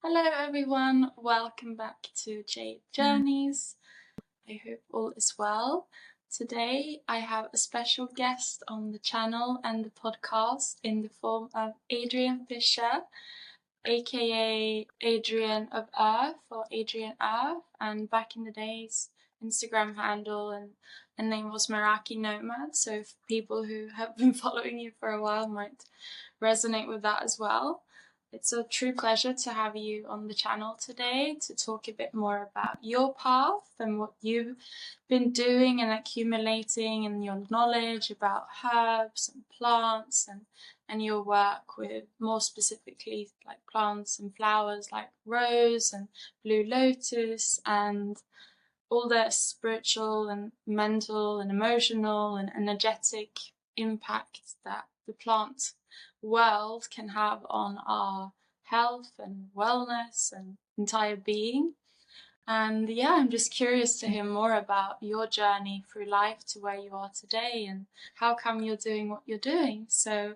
Hello everyone, welcome back to Jade Journeys. I hope all is well. Today I have a special guest on the channel and the podcast in the form of Adrienne Fisher, aka Adrienne of Earth or Adrienne Earth, and back in the days Instagram handle and name was Meraki Nomad, so if people who have been following you for a while might resonate with that as well. It's a true pleasure to have you on the channel today to talk a bit more about your path and what you've been doing and accumulating and your knowledge about herbs and plants and your work with more specifically like plants and flowers like rose and blue lotus and all the spiritual and mental and emotional and energetic impact that the plant world can have on our health and wellness and entire being. And yeah, I'm just curious to hear more about your journey through life to where you are today and how come you're doing what you're doing. So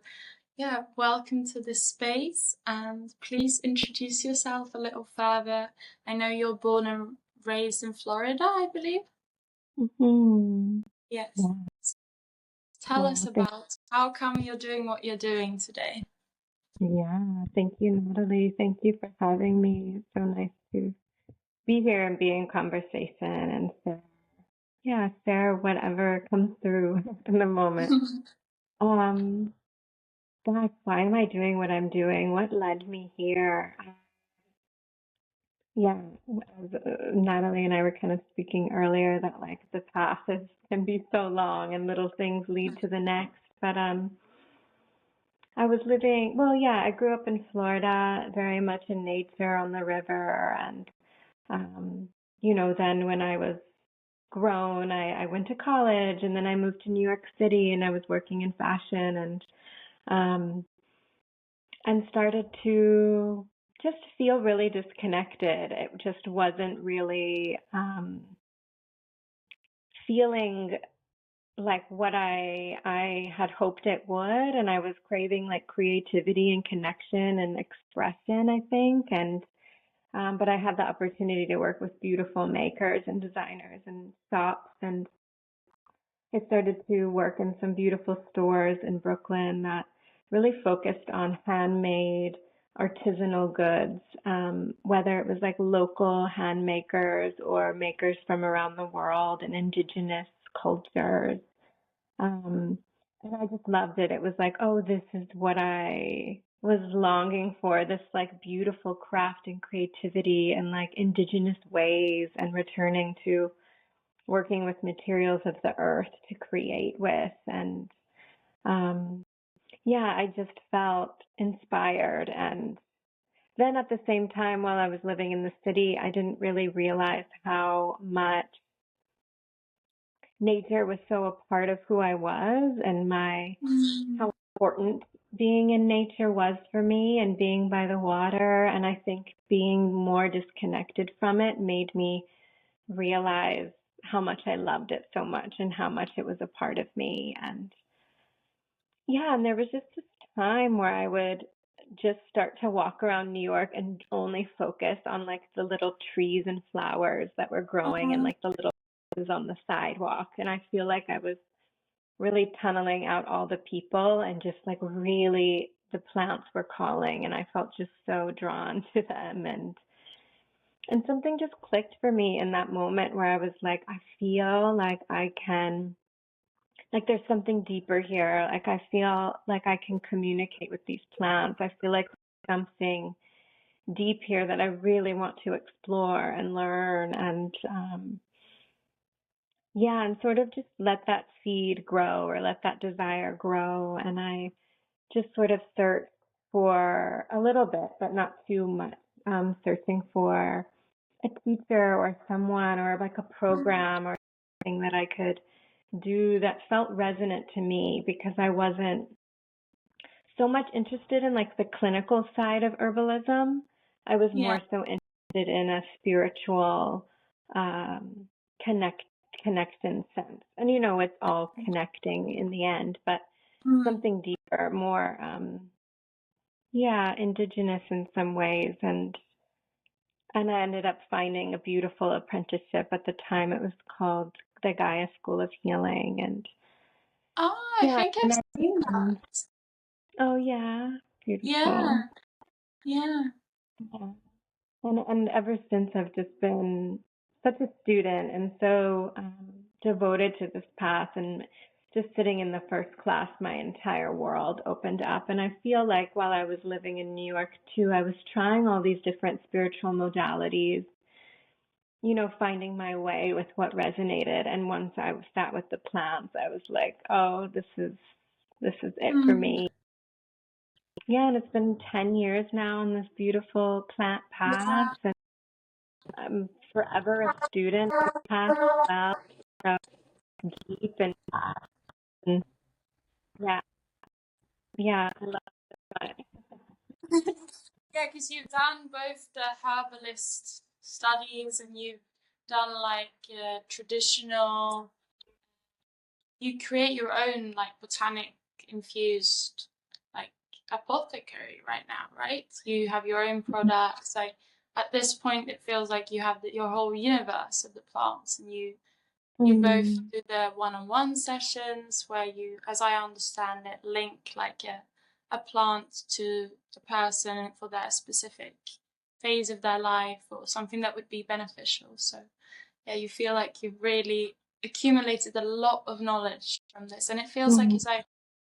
yeah, welcome to this space and please introduce yourself a little further. I know you're born and raised in Florida, I believe. Mm-hmm. Yes. Yeah. Tell us about how come you're doing what you're doing today. Yeah, thank you, Natalie. Thank you for having me. It's so nice to be here and be in conversation and share whatever comes through in the moment. Gosh, why am I doing what I'm doing? What led me here? Yeah, as Natalie and I were kind of speaking earlier that like the path can be so long and little things lead to the next. But I was I grew up in Florida, very much in nature on the river. And, then when I was grown, I went to college and then I moved to New York City and I was working in fashion and started to just feel really disconnected. It just wasn't really feeling like what I had hoped it would, and I was craving like creativity and connection and expression, I think. And but I had the opportunity to work with beautiful makers and designers and shops, and I started to work in some beautiful stores in Brooklyn that really focused on handmade artisanal goods, whether it was like local hand makers or makers from around the world and indigenous cultures. And I just loved it. It was like, oh, this is what I was longing for, this like beautiful craft and creativity and like indigenous ways and returning to working with materials of the earth to create with. And I just felt inspired. And then at the same time, while I was living in the city, I didn't really realize how much nature was so a part of who I was and how important being in nature was for me and being by the water. And I think being more disconnected from it made me realize how much I loved it so much and how much it was a part of me. And there was just this time where I would just start to walk around New York and only focus on like the little trees and flowers that were growing and like the little on the sidewalk. And I feel like I was really tunneling out all the people and just like really the plants were calling and I felt just so drawn to them. And something just clicked for me in that moment where I was like, I feel like I can, like there's something deeper here. Like I feel like I can communicate with these plants. I feel like something deep here that I really want to explore and learn and sort of just let that seed grow or let that desire grow. And I just sort of searched for a little bit, but not too much, searching for a teacher or someone or like a program or something that I could do that felt resonant to me, because I wasn't so much interested in like the clinical side of herbalism. I was more so interested in a spiritual connection sense. And it's all connecting in the end, but something deeper, more indigenous in some ways. And And I ended up finding a beautiful apprenticeship. At the time, it was called the Gaia School of Healing. And Oh, I yeah, think and I've seen then, that. oh yeah, beautiful. Yeah, yeah. Yeah. And ever since, I've just been such a student and so devoted to this path. And just sitting in the first class, my entire world opened up. And I feel like while I was living in New York too, I was trying all these different spiritual modalities, finding my way with what resonated. And once I sat with the plants, I was like, oh, this is it for Mm. me. Yeah, and it's been 10 years now on this beautiful plant path. Yeah. And I'm forever a student of the path as well. So deep and vast. And yeah, yeah, I love it. Yeah, because you've done both the herbalist studies and you've done like traditional, you create your own like botanic infused like apothecary right now, right? You have your own products. Like at this point, it feels like you have your whole universe of the plants, and you both Mm, do the one-on-one sessions where you, as I understand it, link like a plant to a person for their specific phase of their life or something that would be beneficial. So yeah, you feel like you've really accumulated a lot of knowledge from this. And it feels like, mm, as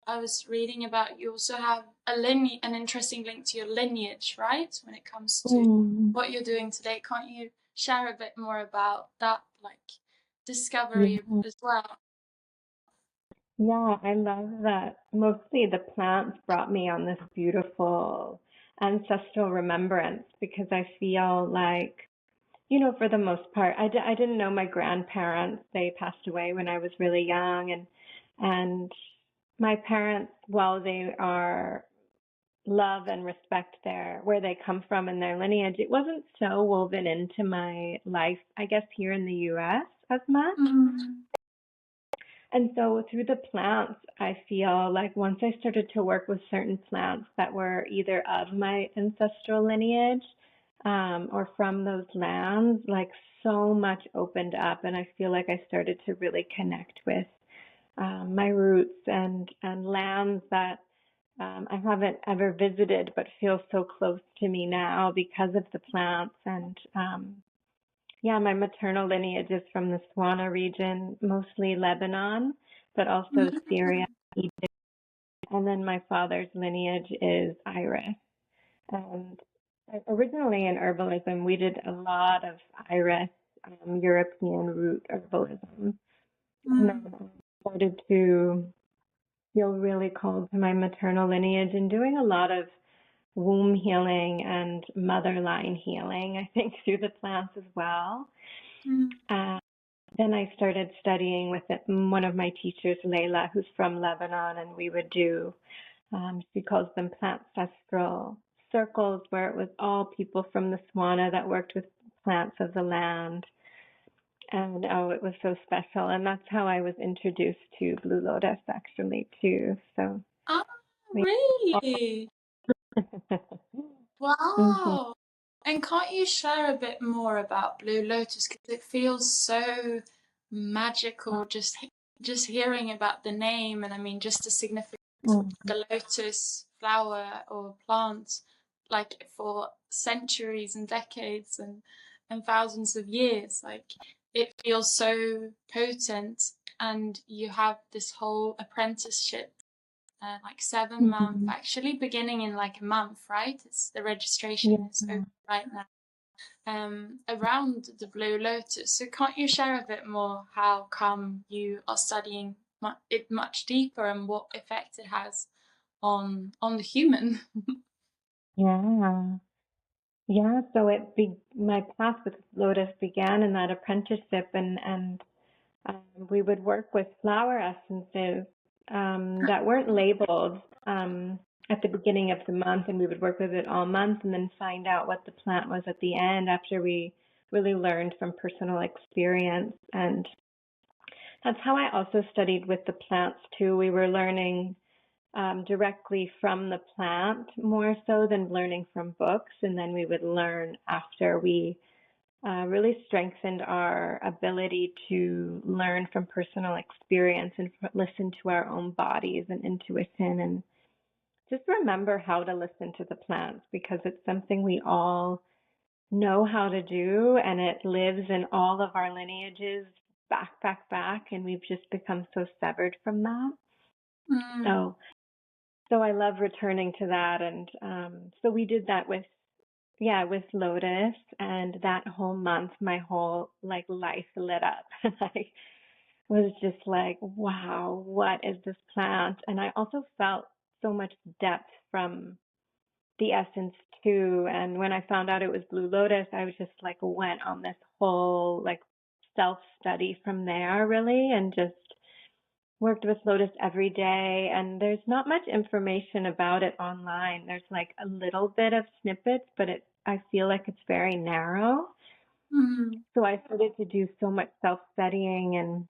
I was reading about, you also have an interesting link to your lineage, right? When it comes to mm. what you're doing today. Can't you share a bit more about that, like, discovery Yeah, as well? yeah, I love that. Mostly the plants brought me on this beautiful ancestral remembrance because I feel like, for the most part, I didn't know my grandparents. They passed away when I was really young, and my parents, while they are love and respect where they come from and their lineage, it wasn't so woven into my life, I guess, here in the US as much. Mm. And so through the plants, I feel like once I started to work with certain plants that were either of my ancestral lineage or from those lands, like so much opened up. And I feel like I started to really connect with my roots and lands that I haven't ever visited, but feel so close to me now because of the plants. And yeah, my maternal lineage is from the Swana region, mostly Lebanon, but also Syria, Egypt. And then my father's lineage is Irish. And originally in herbalism, we did a lot of Irish European root herbalism. And then Mm. I started to feel really called to my maternal lineage and doing a lot of womb healing and mother line healing, I think, through the plants as well. Mm. Uh, then I started studying with one of my teachers, Layla, who's from Lebanon, and we would do, she calls them plant ancestral circles, where it was all people from the Swana that worked with plants of the land. And oh, it was so special. And that's how I was introduced to Blue Lotus, actually, too. So Oh, we. really? Mhm. Wow. And can't you share a bit more about Blue Lotus? Because it feels so magical just hearing about the name, and I mean just the significance of Mhm. the lotus flower or plant, like for centuries and decades and thousands of years. Like it feels so potent, and you have this whole apprenticeship, like 7 month, Mhm. actually beginning in like a month, right? It's the registration Yeah. is open right now. Around the Blue Lotus. So can't you share a bit more how come you are studying it much deeper and what effect it has on the human? Yeah. Yeah. So my path with Lotus began in that apprenticeship, and we would work with flower essences that weren't labeled at the beginning of the month, and we would work with it all month, and then find out what the plant was at the end after we really learned from personal experience. And that's how I also studied with the plants too. We were learning directly from the plant more so than learning from books. And then we would learn after we really strengthened our ability to learn from personal experience and listen to our own bodies and intuition, and just remember how to listen to the plants, because it's something we all know how to do, and it lives in all of our lineages back, and we've just become so severed from that. So I love returning to that. And so we did that with Lotus, and that whole month my whole life lit up. I was just like, wow, what is this plant? And I also felt so much depth from the essence too. And when I found out it was Blue Lotus, I was just like went on this whole like self-study from there, really, and just worked with Lotus every day. And there's not much information about it online. There's like a little bit of snippets, but I feel like it's very narrow. So I started to do so much self-studying and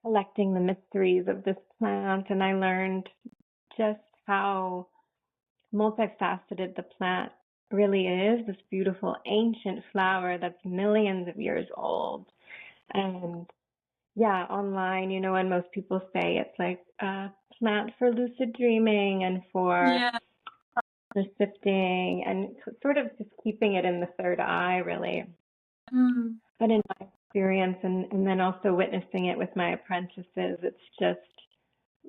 collecting the mysteries of this plant, and I learned just how multifaceted the plant really is, this beautiful ancient flower that's millions of years old. And yeah, online, and most people say it's like a plant for lucid dreaming and for the sifting and sort of just keeping it in the third eye, really. But in my experience, and then also witnessing it with my apprentices, it's just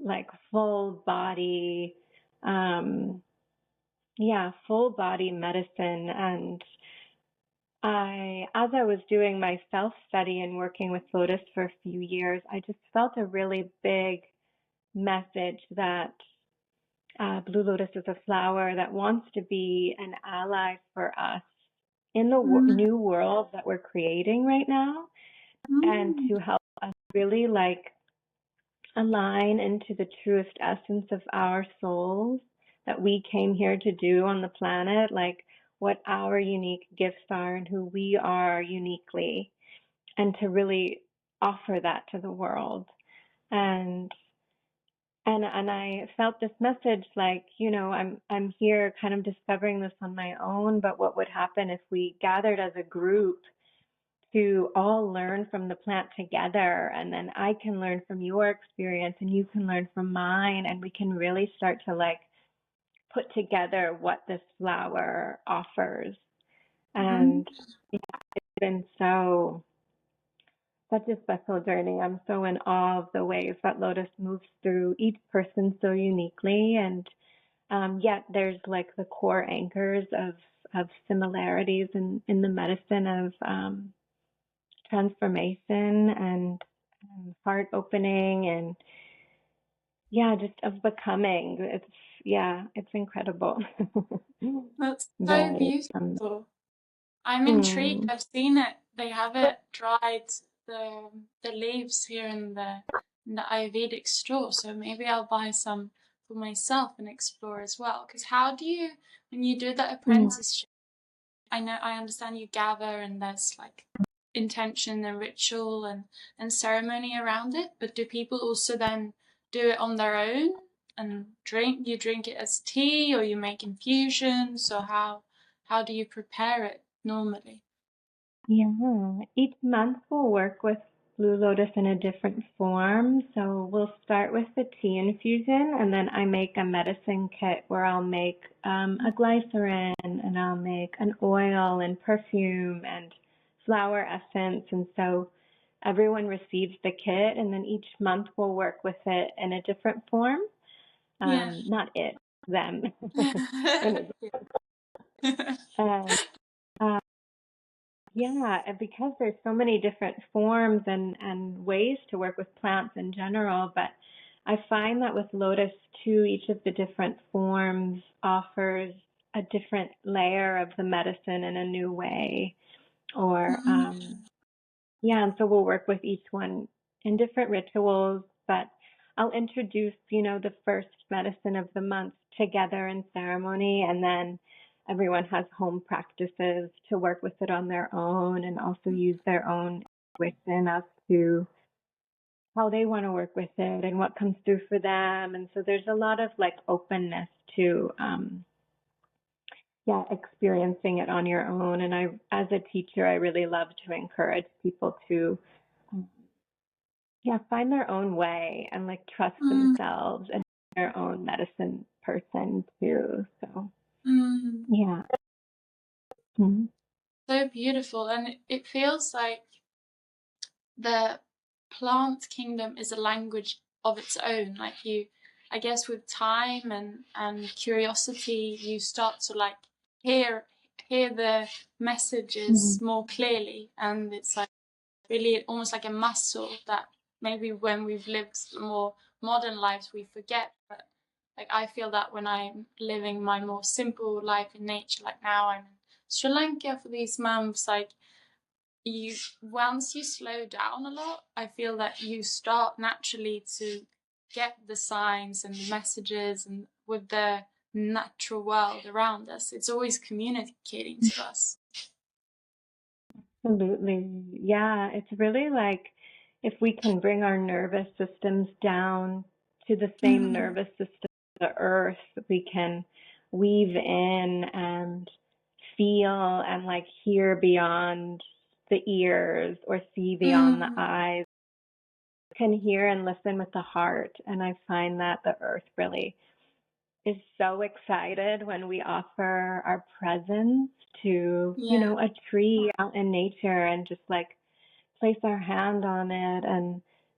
like full body, full body medicine. And as I was doing my self-study and working with Lotus for a few years, I just felt a really big message that Blue Lotus is a flower that wants to be an ally for us in the new world that we're creating right now, and to help us really like align into the truest essence of our souls that we came here to do on the planet, like what our unique gifts are and who we are uniquely, and to really offer that to the world. And I felt this message like, I'm here kind of discovering this on my own, but what would happen if we gathered as a group to all learn from the plant together, and then I can learn from your experience and you can learn from mine, and we can really start to like put together what this flower offers. And yeah, it's been such a special journey. I'm so in awe of the ways that Lotus moves through each person so uniquely, and yet there's like the core anchors of similarities in the medicine of transformation and heart opening, and just of becoming. It's incredible. That's so beautiful. I'm intrigued. I've seen it. They have it dried, the leaves here in the Ayurvedic store, so maybe I'll buy some for myself and explore as well. Because how do you, when you do the apprenticeship, I understand you gather and there's like intention and ritual and ceremony around it, but do people also then do it on their own and drink it as tea, or you make infusions, or how do you prepare it normally? Yeah, each month we'll work with Blue Lotus in a different form. So we'll start with the tea infusion, and then I make a medicine kit where I'll make a glycerin, and I'll make an oil and perfume and flower essence. And so everyone receives the kit, and then each month we'll work with it in a different form. Not it, them. Because there's so many different forms and ways to work with plants in general, but I find that with Lotus too, each of the different forms offers a different layer of the medicine in a new way. Or, and so we'll work with each one in different rituals, but I'll introduce, the first medicine of the month together in ceremony, and then everyone has home practices to work with it on their own, and also use their own intuition as to how they want to work with it and what comes through for them. And so there's a lot of like openness to experiencing it on your own. And I, as a teacher, I really love to encourage people to um, find their own way and like trust themselves and their own medicine person too. So yeah. Mm-hmm. So beautiful. And it feels like the plant kingdom is a language of its own. Like I guess with time and curiosity, you start to like hear the messages more clearly, and it's like really almost like a muscle that maybe when we've lived more modern lives we forget. But like I feel that when I'm living my more simple life in nature, like now I'm in Sri Lanka for these months, like you once you slow down a lot, I feel that you start naturally to get the signs and the messages, and with the natural world around us, it's always communicating to us. Absolutely. Yeah, it's really like if we can bring our nervous systems down to the same nervous system of the earth, we can weave in and feel and like hear beyond the ears or see beyond the eyes, can hear and listen with the heart. And I find that the earth really is so excited when we offer our presence to, a tree out in nature and just like place our hand on it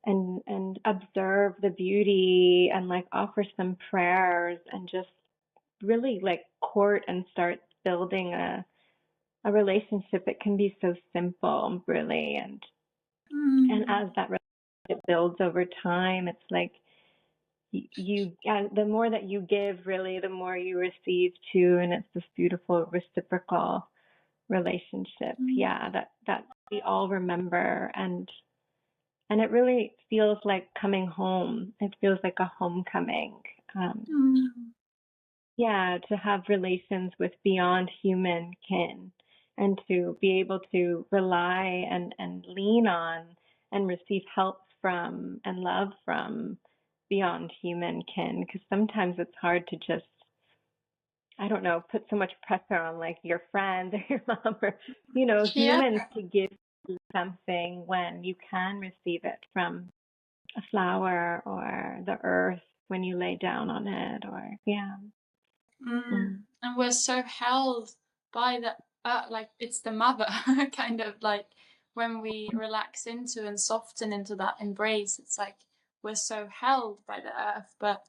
and observe the beauty and like offer some prayers and just really like court and start building a relationship. It can be so simple, really, and as that relationship builds over time, it's like the more that you give, really, the more you receive too, and it's this beautiful reciprocal relationship. Yeah, that we all remember, and it really feels like coming home. It feels like a homecoming. To have relations with beyond human kin, and to be able to rely and lean on and receive help from and love from beyond human kin, because sometimes it's hard to just, I don't know, put so much pressure on like your friends or your mom or humans to give you something when you can receive it from a flower or the earth when you lay down on it, or And we're so held by the like it's the mother kind of like when we relax into and soften into that embrace, it's like we're so held by the earth. But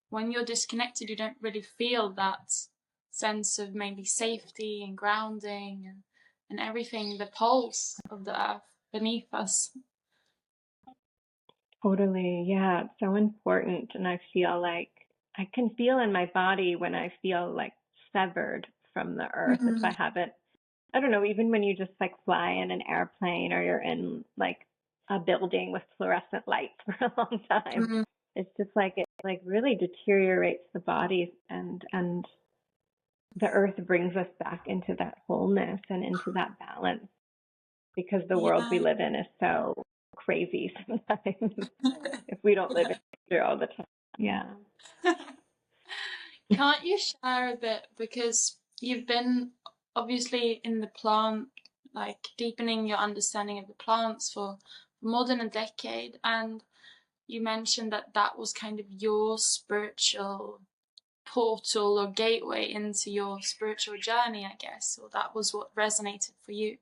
when you're disconnected, you don't really feel that sense of maybe safety and grounding and everything, the pulse of the earth beneath us. Totally. Yeah, it's so important. And I feel like I can feel in my body when I feel like severed from the earth. If I haven't, I don't know, even when you just like fly in an airplane or you're in like a building with fluorescent lights for a long time, it's just like it like really deteriorates the body, and the earth brings us back into that wholeness and into that balance, because the world we live in is so crazy sometimes if we don't live in nature all the time. Yeah. Can't you share a bit, because you've been obviously in the plant, like deepening your understanding of the plants for more than a decade, and you mentioned that that was kind of your spiritual portal or gateway into your spiritual journey, I guess, or that was what resonated for you.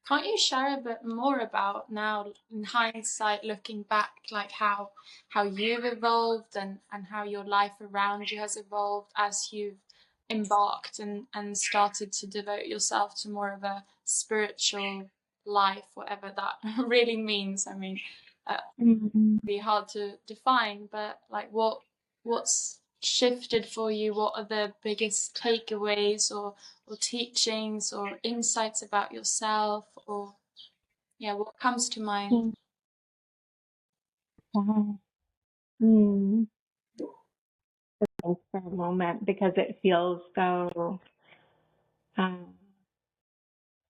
Can't you share a bit more about now, in hindsight, looking back, like how you've evolved and how your life around you has evolved as you've embarked and started to devote yourself to more of a spiritual life, whatever that really means. I mean, it'd be hard to define, but like what's shifted for you? What are the biggest takeaways or teachings or insights about yourself, or what comes to mind? Thanks for a moment, because it feels so um,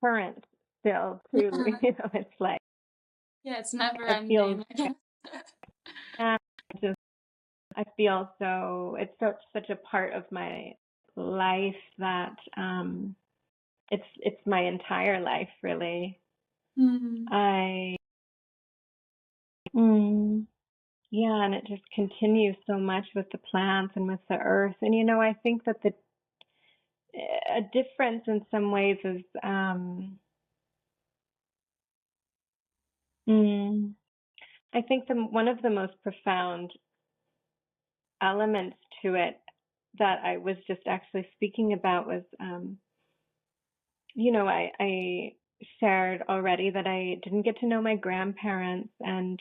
current still too. It's like It's never it feels ending, I guess. And just, I feel so, it's such a part of my life that it's my entire life, really. I, yeah, and it just continues so much with the plants and with the earth. And, you know, I think that a difference in some ways is, I think one of the most profound elements to it that I was just actually speaking about was, you know, I shared already that I didn't get to know my grandparents, and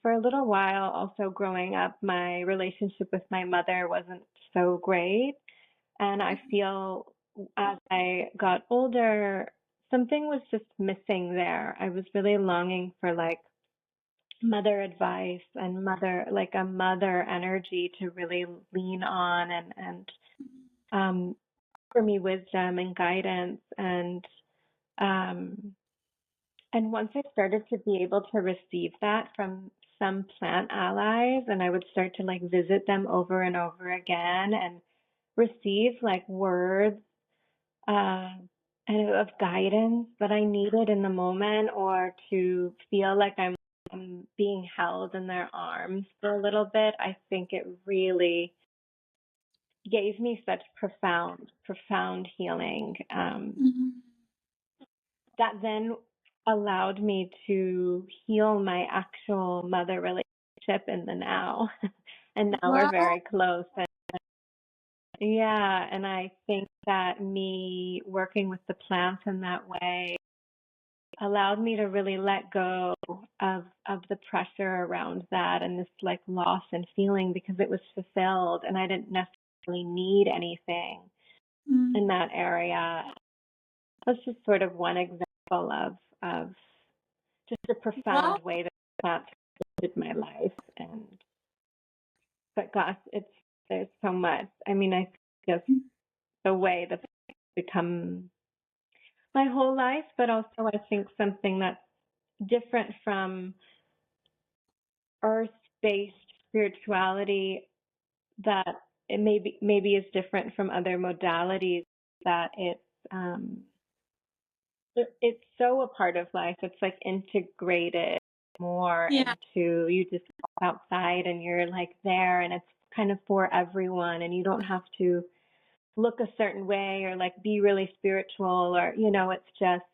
for a little while, also growing up, my relationship with my mother wasn't so great. And I feel as I got older, something was just missing there. I was really longing for like mother advice and like a mother energy to really lean on and for me wisdom and guidance um and once I started to be able to receive that from some plant allies, and I would start to like visit them over and over again and receive like words uh, and of guidance that I needed in the moment, or to feel like I'm being held in their arms for a little bit, I think it really gave me such profound healing that then allowed me to heal my actual mother relationship in the now. And now we're Wow. very close. And yeah, and I think that me working with the plants in that way allowed me to really let go of the pressure around that and this like loss and feeling, because it was fulfilled and I didn't necessarily need anything in that area. That's just sort of one example of just a profound Wow. way that plants affected my life. And but gosh, there's so much. I mean, I just the way that it's become my whole life, but also I think something that's different from earth-based spirituality, that it maybe is different from other modalities, that it's so a part of life. It's like integrated more Yeah. into, you just walk outside and you're like there, and it's kind of for everyone, and you don't have to look a certain way or like be really spiritual, or you know, it's just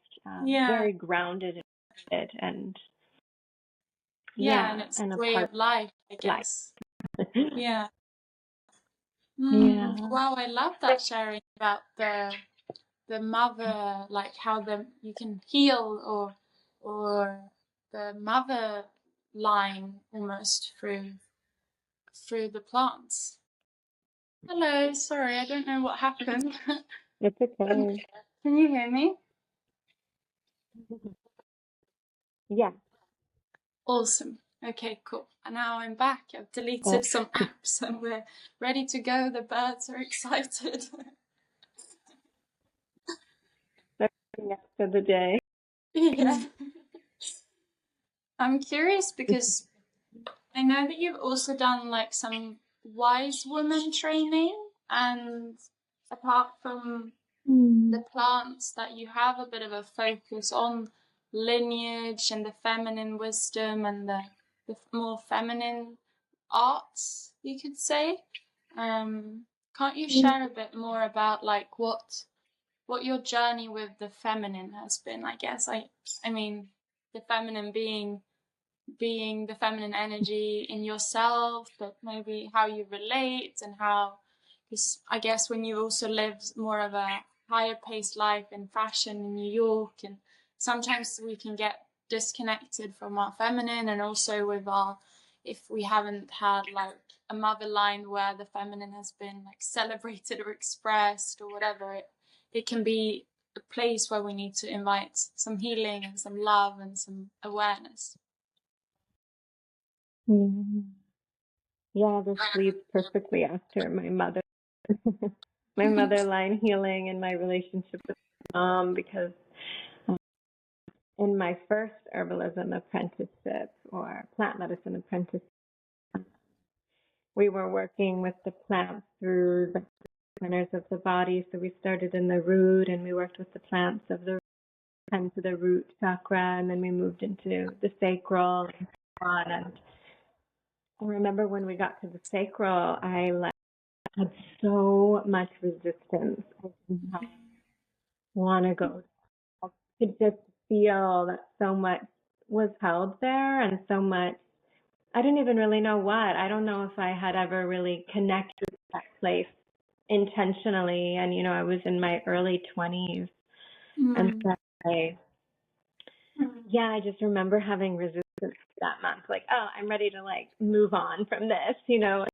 Yeah. very grounded in it, and Yeah, and yeah, it's and a a way part of life, I of life. guess. Yeah. Yeah. Wow, I love that sharing about the mother, like how you can heal or the mother line almost through the plants. Hello, sorry, I don't know what happened. It's okay. Can you hear me? Yeah. Awesome. Okay, cool. And now I'm back. I've Oh, deleted some apps and we're ready to go. The birds are excited. that's the end of the day. Yeah. I'm curious because I know that you've also done like some wise woman training, and apart from the plants, that you have a bit of a focus on lineage and the feminine wisdom and the more feminine arts, you could say. Can't you share a bit more about like what your journey with the feminine has been? I guess I mean the feminine being the feminine energy in yourself, but maybe how you relate and how, because I guess when you also live more of a higher paced life in fashion in New York, and sometimes we can get disconnected from our feminine, and also with our, if we haven't had like a mother line where the feminine has been like celebrated or expressed or whatever, it can be a place where we need to invite some healing and some love and some awareness. Yeah, this leads perfectly after my mother, my mother line healing and my relationship with my mom, because in my first herbalism apprenticeship or plant medicine apprenticeship, we were working with the plants through the centers of the body. So we started in the root and we worked with the plants of the kind to the root chakra, and then we moved into the sacral and so on. And I remember when we got to the sacral, I had so much resistance. I did not want to go. I could just feel that so much was held there and so much. I didn't even really know what. I don't know if I had ever really connected with that place intentionally. And, I was in my early 20s. And so I just remember having resistance that month. Like, oh, I'm ready to move on from this, even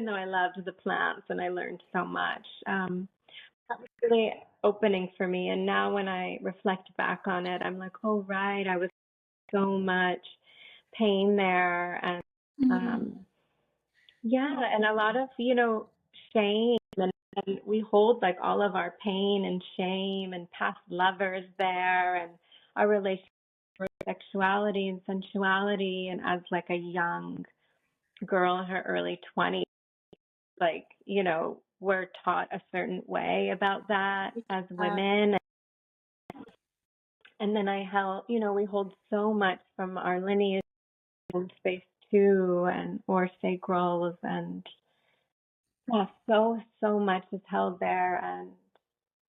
though I loved the plants and I learned so much. That was really opening for me. And now when I reflect back on it, I'm like, oh, right, I was so much pain there. And and a lot of, shame. And we hold all of our pain and shame and past lovers there and our relationship with sexuality and sensuality. And as a young girl in her early 20s, we're taught a certain way about that as women. And then we hold so much from our lineage and space too, or sacrals, and so much is held there. And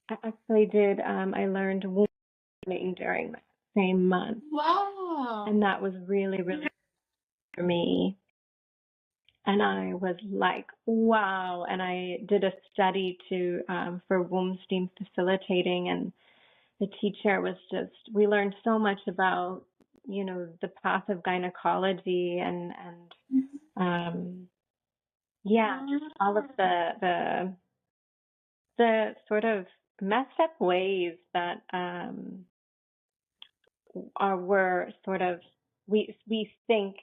I actually I learned wounding during that same month. Wow. And that was really, really for me. And I was like, wow. And I did a study for womb steam facilitating, and the teacher was we learned so much about, the path of gynecology and all of the sort of messed up ways that were sort of, we think,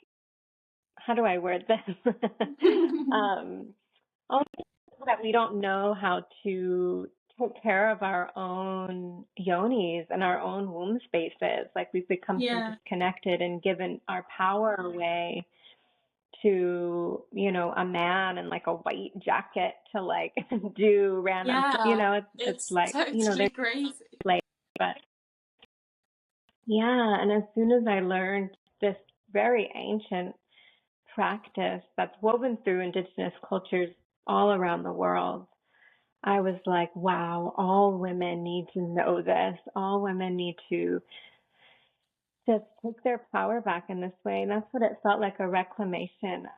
how do I word this? Also that we don't know how to take care of our own yonis and our own womb spaces. We've become so disconnected and given our power away to, a man in a white jacket to do random, it's totally crazy. But and as soon as I learned this very ancient practice that's woven through indigenous cultures all around the world, I was like, wow, all women need to know this. All women need to just take their power back in this way. And that's what it felt like, a reclamation of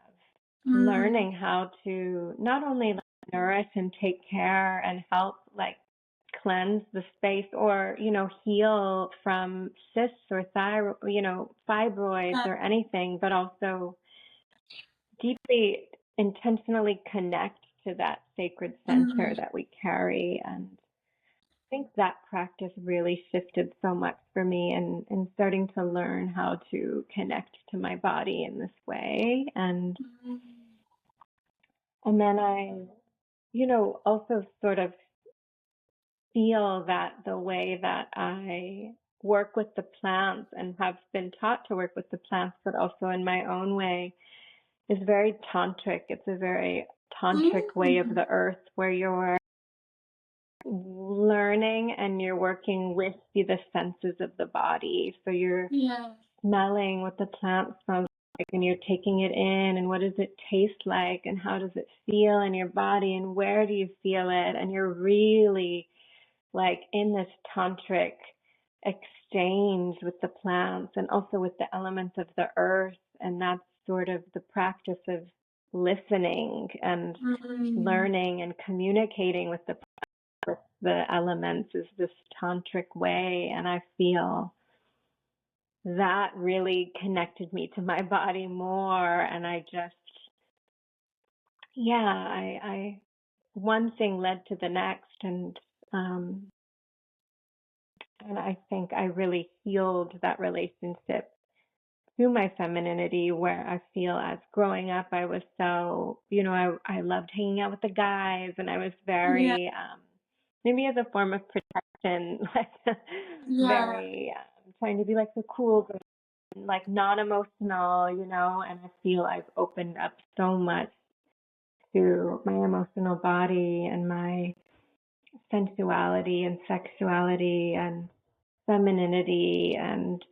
learning how to not only nourish and take care and help cleanse the space or, heal from cysts or thyroid, fibroids or anything, but also deeply intentionally connect to that sacred center that we carry. And I think that practice really shifted so much for me in starting to learn how to connect to my body in this way. And then I, also sort of feel that the way that I work with the plants and have been taught to work with the plants, but also in my own way, is very tantric. It's a very tantric way of the earth where you're learning and you're working with the senses of the body. So you're smelling what the plant smells like, and you're taking it in, and what does it taste like, and how does it feel in your body, and where do you feel it? And you're really in this tantric exchange with the plants and also with the elements of the earth. And that's sort of the practice of listening and learning and communicating with the elements is this tantric way. And I feel that really connected me to my body more. And I just, I one thing led to the next. And I think I really healed that relationship to my femininity, where I feel as growing up, I was so, I loved hanging out with the guys, and I was very, maybe as a form of protection, very trying to be the cool girl, non-emotional, and I feel I've opened up so much to my emotional body and my sensuality and sexuality and femininity and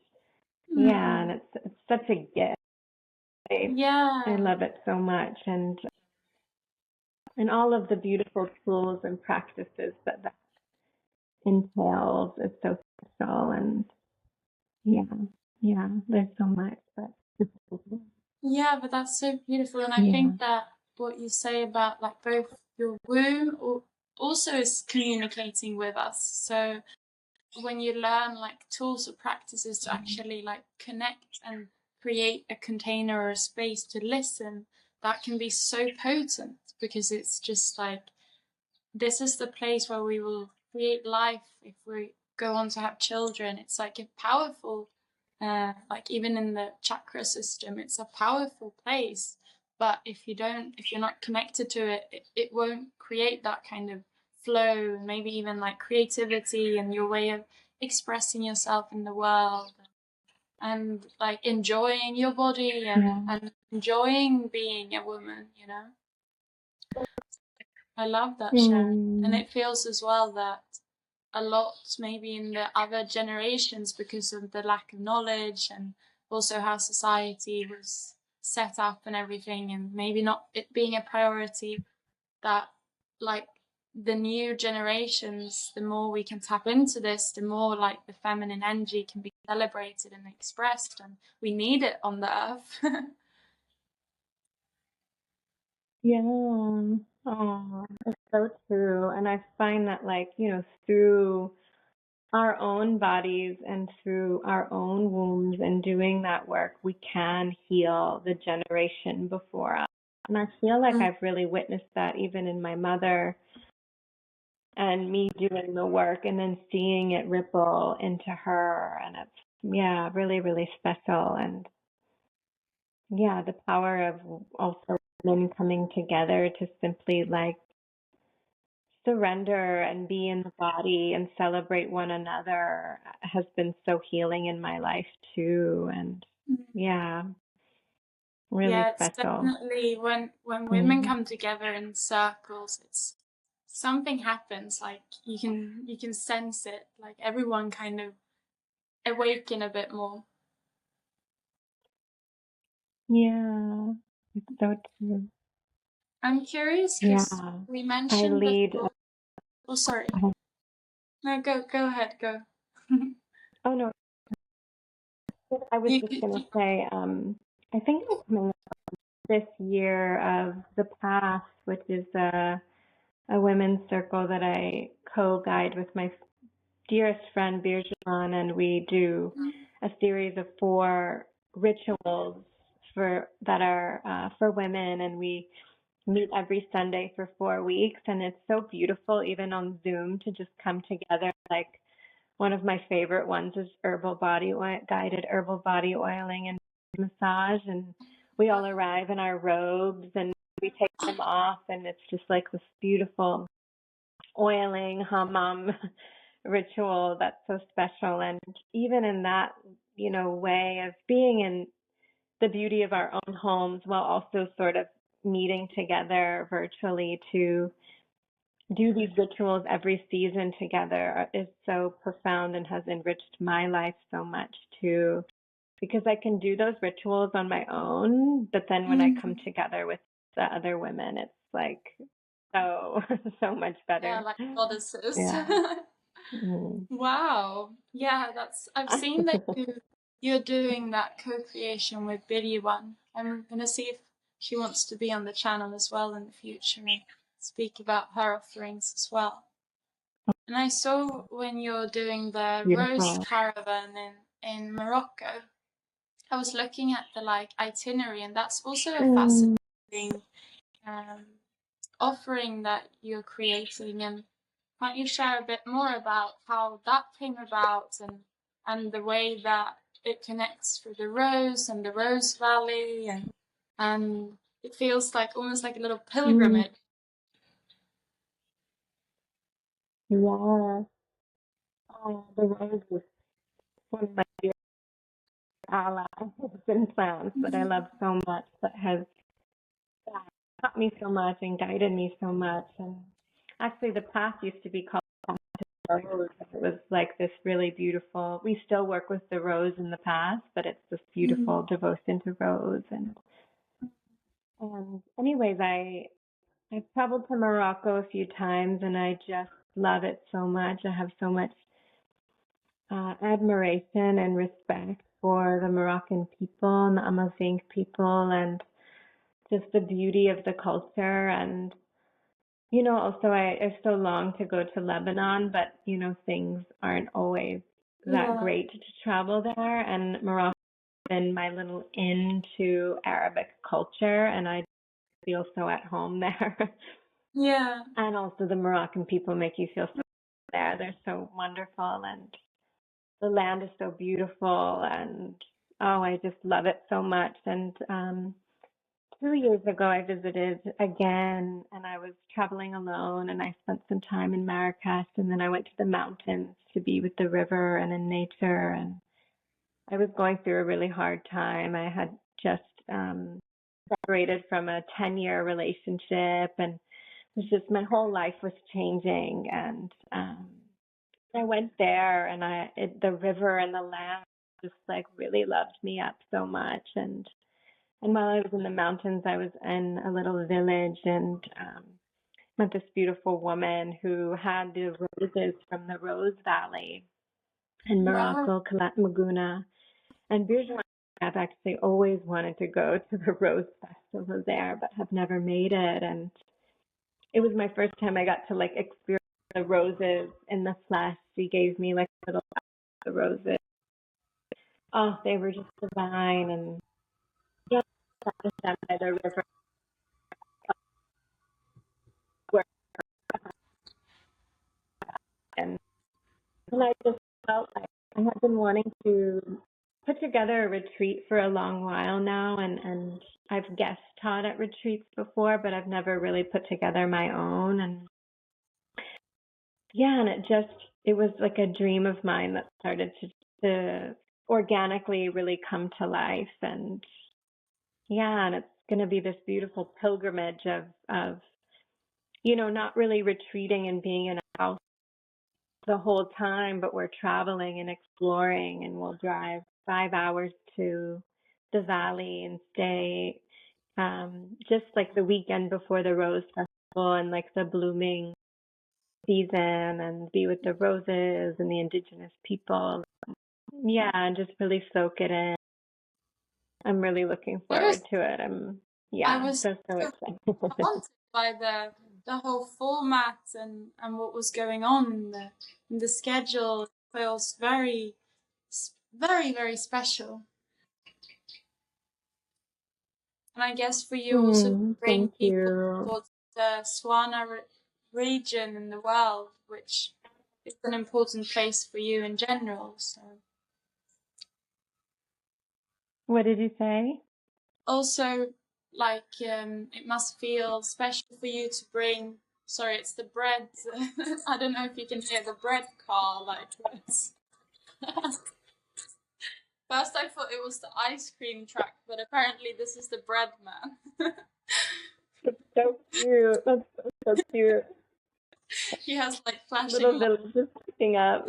and it's such a gift. I love it so much, and all of the beautiful tools and practices that entails is so special. And there's so much, but but that's so beautiful. And I think that what you say about like both your womb also is communicating with us. So when you learn like tools or practices to actually like connect and create a container or a space to listen, that can be so potent, because it's just like, this is the place where we will create life if we go on to have children. It's like a powerful, like even in the chakra system, it's a powerful place. But if you're not connected to it, it won't create that kind of flow, maybe even like creativity and your way of expressing yourself in the world, and like enjoying your body and enjoying being a woman, you know? I love that sharing. And it feels as well that a lot maybe in the other generations, because of the lack of knowledge and also how society was set up and everything, and maybe not it being a priority, that like the new generations, the more we can tap into this, the more like the feminine energy can be celebrated and expressed, and we need it on the earth. Oh, it's so true. And I find that, like, through our own bodies and through our own wombs and doing that work, we can heal the generation before us. And I feel like I've really witnessed that even in my mother, and me doing the work and then seeing it ripple into her. And it's, really, really special. And the power of also women coming together to simply like surrender and be in the body and celebrate one another has been so healing in my life too. And really it's special. definitely when women come together in circles, it's something happens. Like you can sense it. Like everyone kind of awaken a bit more. Yeah, it's so true. I'm curious because we mentioned before. Oh, sorry. No, go ahead. Go. Oh no, I was just gonna say, I think I'm coming up this year of the past, which is a women's circle that I co-guide with my dearest friend Birjan, and we do a series of 4 rituals that are for women, and we meet every Sunday for 4 weeks, and it's so beautiful, even on Zoom, to just come together. Like one of my favorite ones is guided herbal body oiling and massage, and we all arrive in our robes and we take them off, and it's just like this beautiful oiling hammam ritual that's so special. And even in that, way of being in the beauty of our own homes while also sort of meeting together virtually to do these rituals every season together is so profound and has enriched my life so much too, because I can do those rituals on my own, but then when I come together with the other women, it's like so so much better. Yeah, like goddesses. Mm. Wow. Yeah, I've seen that you're doing that co-creation with One. I'm gonna see if she wants to be on the channel as well in the future and speak about her offerings as well. And I saw when you're doing the Rose Caravan in Morocco, I was looking at the like itinerary, and that's also a fascinating offering that you're creating. And can't you share a bit more about how that came about and the way that it connects through the Rose and the Rose Valley, and it feels like almost like a little pilgrimage. Yeah. Oh, the rose is one of my dear allies in plants that I love so much, that has taught me so much and guided me so much. And actually, the path used to be called Rose. It was like this really beautiful. We still work with the rose in the past, but it's this beautiful devotion to rose. And anyways, I've traveled to Morocco a few times, and I just love it so much. I have so much admiration and respect for the Moroccan people and the Amazigh people, and just the beauty of the culture. And also I so long to go to Lebanon, but things aren't always that great to travel there. And Morocco has been my little into Arabic culture, and I feel so at home there. Yeah. And also the Moroccan people make you feel so there. They're so wonderful, and the land is so beautiful, and I just love it so much. And 2 years ago, I visited again, and I was traveling alone, and I spent some time in Marrakesh, and then I went to the mountains to be with the river and in nature. And I was going through a really hard time. I had just separated from a 10-year relationship, and it was just my whole life was changing. And I went there, and the river and the land just like really loved me up so much. And while I was in the mountains, I was in a little village, and met this beautiful woman who had the roses from the Rose Valley in Morocco, Kalat Maguna. And Bourgeois, I've actually always wanted to go to the Rose Festival there, but have never made it. And it was my first time I got to like experience the roses in the flesh. She gave me like a little the roses. Oh, they were just divine. And yeah, down by the river where and I just felt like I had been wanting to put together a retreat for a long while now, and I've guest taught at retreats before, but I've never really put together my own. And yeah, and it was like a dream of mine that started to organically really come to life. And yeah, and it's going to be this beautiful pilgrimage of not really retreating and being in a house the whole time, but we're traveling and exploring, and we'll drive 5 hours to the valley and stay just like the weekend before the Rose Festival and like the blooming season, and be with the roses and the indigenous people. Yeah, and just really soak it in. I'm really looking forward to it. I was so excited. haunted by the whole format and what was going on in the schedule. It feels very, very, very special. And I guess for you also to bring people towards the Swana region in the world, which is an important place for you in general. So. What did you say? Also, like it must feel special for you to bring. Sorry, it's the bread. I don't know if you can hear the bread car like this. First, I thought it was the ice cream truck, but apparently this is the bread man. It's so cute. That's so cute. He has like flashing little villages picking up.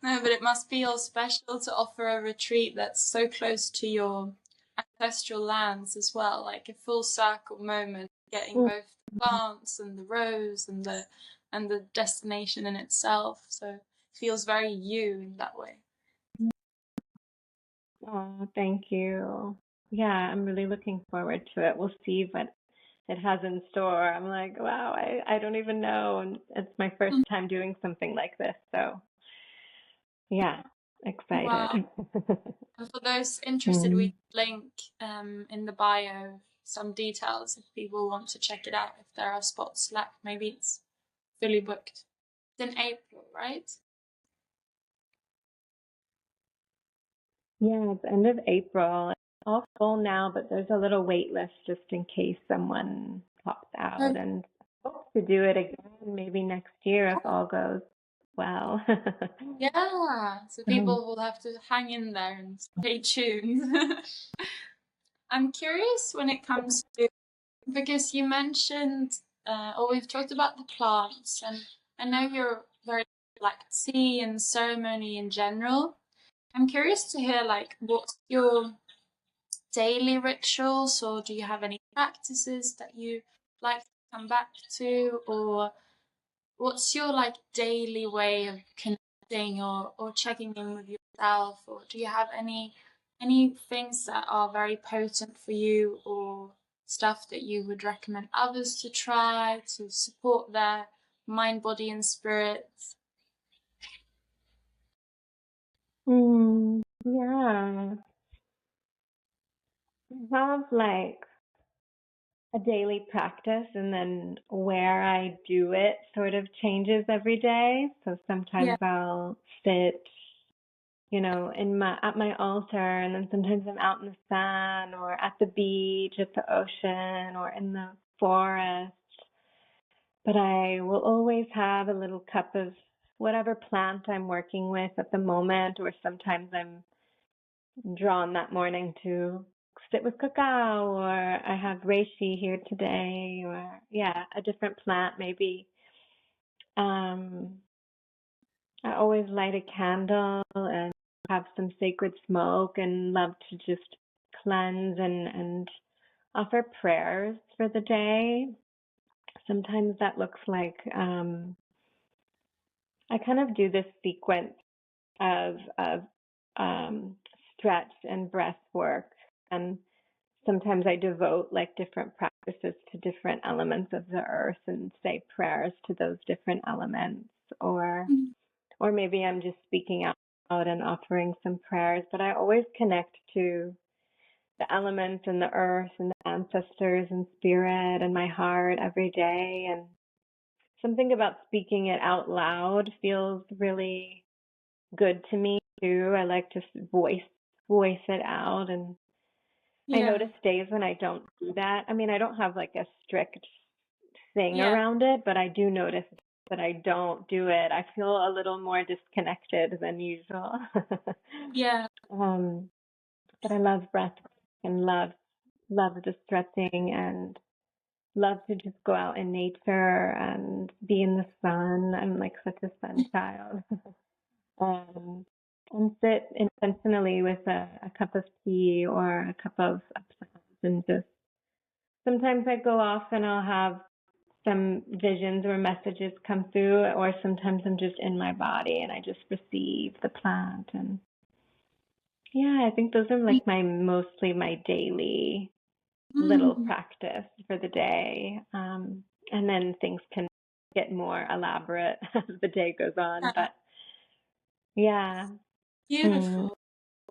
No, but it must feel special to offer a retreat that's so close to your ancestral lands as well, like a full circle moment, getting both the plants and the rose and the destination in itself. So it feels very you in that way. Oh, thank you. Yeah, I'm really looking forward to it. We'll see what it has in store. I'm like, wow, I don't even know. And it's my first time doing something like this. So yeah, excited. Wow. And for those interested, we link in the bio some details if people want to check it out, if there are spots left. Maybe it's fully booked. It's in April, right? Yeah, it's end of April. It's all full now, but there's a little wait list just in case someone pops out. And I hope to do it again maybe next year if all goes well. Yeah, so people will have to hang in there and stay tuned. I'm curious when it comes to because you mentioned, or we've talked about the plants, and I know you're very like tea and ceremony in general. I'm curious to hear like what's your daily rituals, or do you have any practices that you like to come back to, or what's your like daily way of connecting or checking in with yourself, or do you have any things that are very potent for you, or stuff that you would recommend others to try to support their mind, body, and spirit? Yeah. I have like a daily practice, and then where I do it sort of changes every day. So sometimes Yeah. I'll sit, at my altar, and then sometimes I'm out in the sun or at the beach, at the ocean, or in the forest. But I will always have a little cup of whatever plant I'm working with at the moment, or sometimes I'm drawn that morning to sit with cacao, or I have reishi here today, or a different plant maybe. I always light a candle and have some sacred smoke, and love to just cleanse and offer prayers for the day. Sometimes that looks like I kind of do this sequence of stretch and breath work, and sometimes I devote like different practices to different elements of the earth and say prayers to those different elements, or maybe I'm just speaking out loud and offering some prayers. But I always connect to the elements and the earth and the ancestors and spirit and my heart every day. And something about speaking it out loud feels really good to me too. I like to voice it out, and I Yeah. notice days when I don't do that. I mean, I don't have like a strict thing Yeah. around it, but I do notice that I don't do it. I feel a little more disconnected than usual. Yeah. But I love breath and love the stretching, and love to just go out in nature and be in the sun. I'm like such a sun child. um, and sit intentionally with a cup of tea or a cup of plants, and just sometimes I go off and I'll have some visions or messages come through, or sometimes I'm just in my body and I just receive the plant. And I think those are like mostly my daily little Mm. practice for the day. And then things can get more elaborate as the day goes on. Yeah. But yeah. Mm. Beautiful.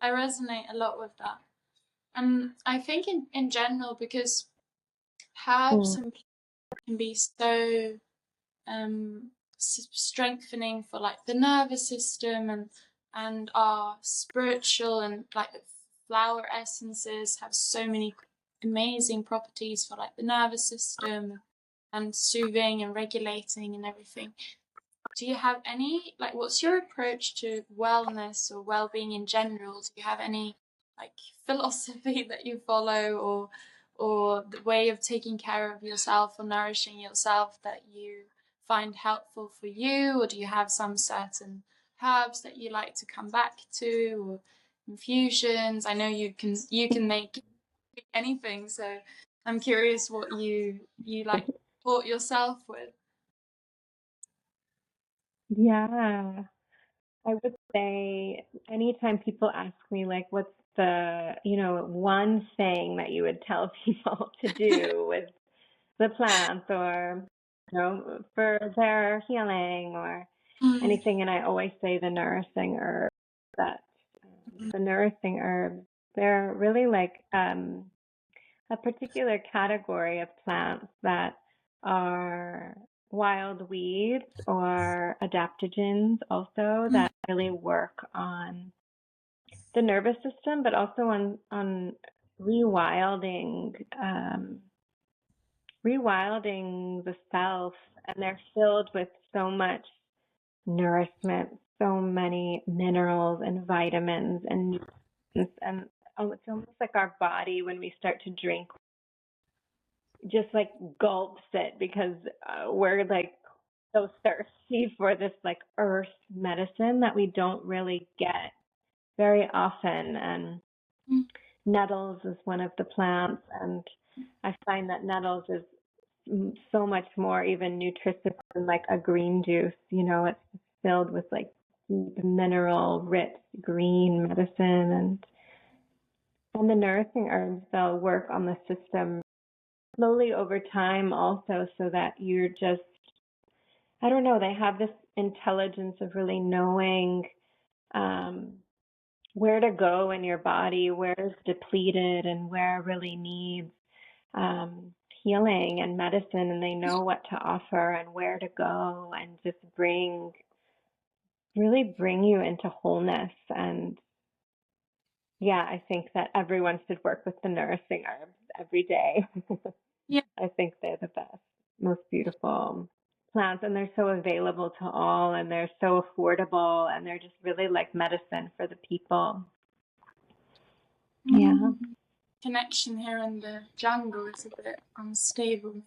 I resonate a lot with that. And I think in general, because herbs Mm. and plants can be so strengthening for like the nervous system, and our spiritual, and like the flower essences have so many amazing properties for like the nervous system and soothing and regulating and everything. Do you have any, like, what's your approach to wellness or well-being in general? Do you have any like philosophy that you follow, or the way of taking care of yourself or nourishing yourself that you find helpful for you? Or do you have some certain herbs that you like to come back to, or infusions? I know you can make anything, so I'm curious what you like to support yourself with. Yeah. I would say anytime people ask me, like, what's the, one thing that you would tell people to do with the plants, or, for their healing or Mm. anything. And I always say the nourishing herbs, that the nourishing herbs, they're really like a particular category of plants that are wild weeds or adaptogens also, that really work on the nervous system, but also on rewilding rewilding the self. And they're filled with so much nourishment, so many minerals and vitamins and nutrients. And it's almost like our body when we start to drink just like gulps it because we're like so thirsty for this like earth medicine that we don't really get very often. And nettles is one of the plants, and I find that nettles is so much more even nutritious than like a green juice. You know, it's filled with like deep mineral rich green medicine. And the nourishing herbs, they'll work on the system slowly over time also, so that you're just, I don't know, they have this intelligence of really knowing where to go in your body, where is depleted and where really needs healing and medicine, and they know what to offer and where to go and just really bring you into wholeness. And yeah, I think that everyone should work with the nourishing herbs every day. Yeah. I think they're the best, most beautiful plants, and they're so available to all, and they're so affordable, and they're just really like medicine for the people. Yeah. Connection here in the jungle is a bit unstable.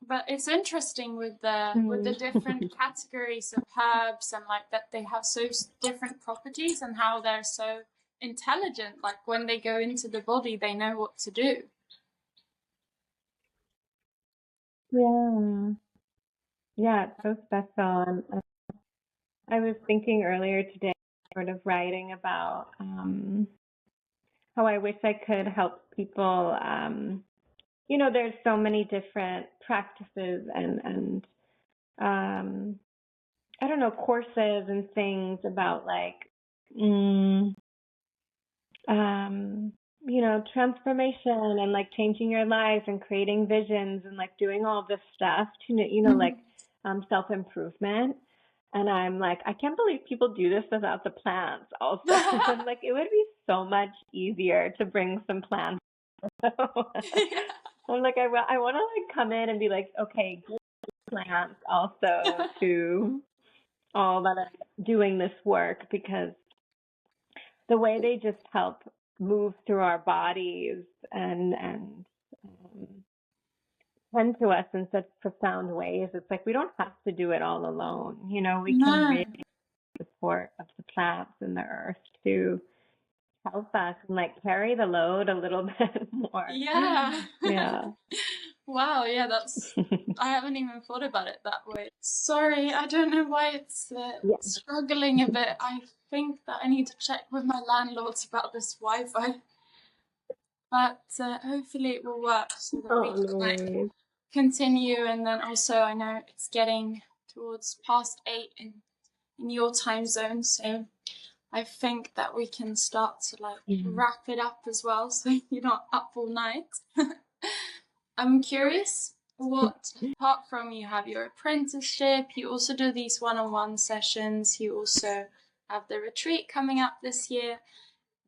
But it's interesting with the different categories of herbs, and like that they have so different properties and how they're so intelligent. Like when they go into the body, they know what to do. Yeah. Yeah, it's so special. And I was thinking earlier today, sort of writing about how I wish I could help people. You know, there's so many different practices and I don't know, courses and things about like, you know, transformation and like changing your life and creating visions and like doing all this stuff to, you know, like self-improvement. And I'm like, I can't believe people do this without the plants also. I'm like, it would be so much easier to bring some plants. I'm like, I want to like come in and be like, okay, give plants also to all that are doing this work, because the way they just help move through our bodies and tend to us in such profound ways. It's like we don't have to do it all alone. You know, we can really support of the plants and the earth to help us and like carry the load a little bit more. Yeah. Yeah. Wow, yeah, that's, I haven't even thought about it that way. Sorry, I don't know why it's struggling a bit. I think that I need to check with my landlords about this Wi-Fi. But hopefully it will work so that we can like continue. And then also I know it's getting towards past 8 in your time zone, so I think that we can start to like wrap it up as well, so you're not up all night. I'm curious, what, apart from you have your apprenticeship, you also do these one-on-one sessions, you also have the retreat coming up this year.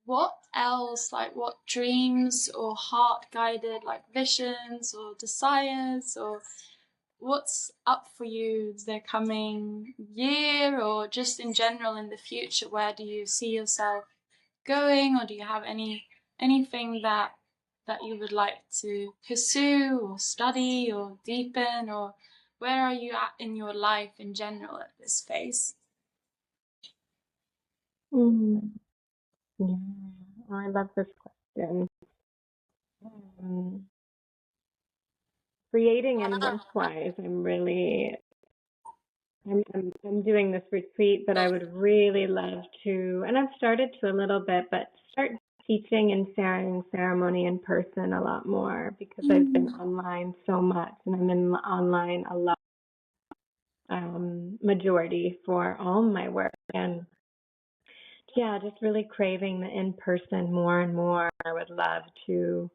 What else, like what dreams or heart-guided like visions or desires, or what's up for you the coming year, or just in general in the future? Where do you see yourself going, or do you have anything that you would like to pursue or study or deepen, or where are you at in your life in general at this phase? Yeah, I love this question. Creating and work-wise, I'm doing this retreat, but I would really love to, and I've started to a little bit, but start teaching and sharing ceremony in person a lot more, because I've been online so much, and I'm in online a lot, majority for all my work. And yeah, just really craving the in-person more and more. I would love to,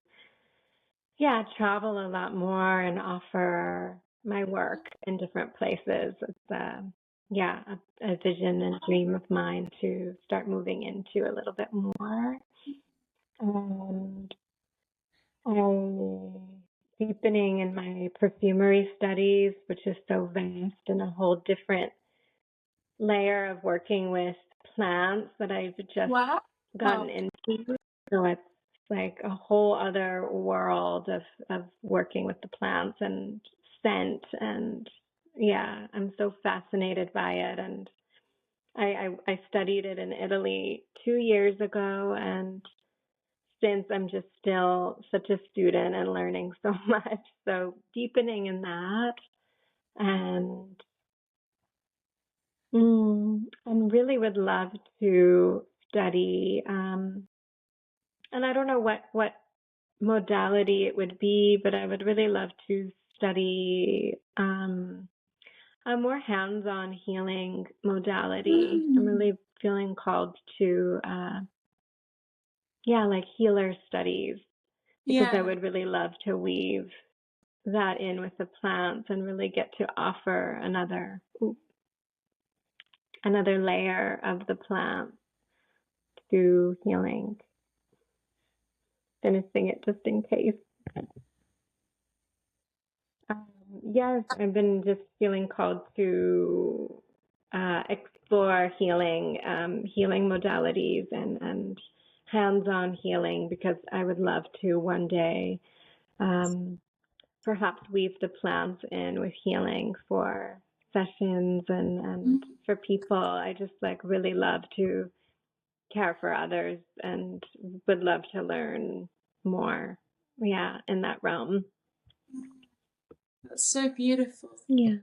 travel a lot more and offer my work in different places. It's a vision and dream of mine to start moving into a little bit more. And I'm deepening in my perfumery studies, which is so vast and a whole different layer of working with plants that I've just gotten into. So it's like a whole other world of working with the plants and scent. And yeah, I'm so fascinated by it. And I studied it in Italy 2 years ago, and since I'm just still such a student and learning so much, so deepening in that. And and really would love to study, and I don't know what modality it would be, but I would really love to study a more hands-on healing modality. I'm really feeling called to, like healer studies, because I Yeah. would really love to weave that in with the plants and really get to offer another layer of the plant to healing. Finishing it just in case. Yes, I've been just feeling called to explore healing modalities and hands-on healing, because I would love to one day perhaps weave the plants in with healing for sessions and for people. I just like really love to care for others and would love to learn more, in that realm. That's so beautiful. Yeah.